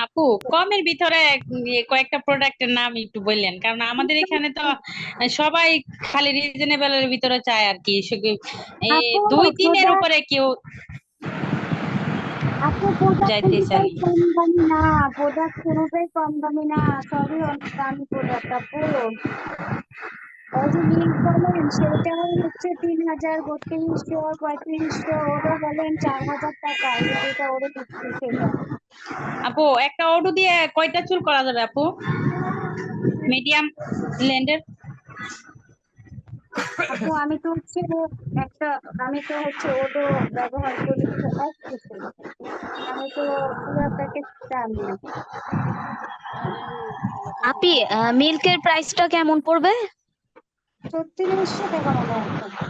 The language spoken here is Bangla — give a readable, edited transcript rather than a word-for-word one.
আপু, কমের ভিতরে কয়েকটা প্রোডাক্টের নাম একটু বললেন, কারণ আমাদের এখানে তো সবাই খালি রিজনেবলের ভিতরে চায় আর কি, শুধু এই আপু 2-3 এর প্রোডাক্ট উপরে কেউ আপু প্রোডাক্ট যাইতে কোনোটাই চায় কম দামি না। প্রোডাক্ট কোনোটাই কম দামি না, সবই অনেক দামি প্রোডাক্ট আপু। ওই যে নীল বলেন সেটাও হচ্ছে 3,000, 3200, 3500, ওটা বলেন 4,000 টাকা, এই যে যেটা ওরে দিচ্ছি সেটা। আপু। একটা অটো দিয়ে কয়টা চুল করা যাবে আপু, মিডিয়াম লেন্থের? আপু একটা আমি তো হচ্ছে ওডো ব্যবহার করি তো এক কিছু, আমি তো পুরো প্যাকেজটা আনি না। আপি, মিল্কের প্রাইসটা কেমন পড়বে? 3600 টাকা মনে হচ্ছে।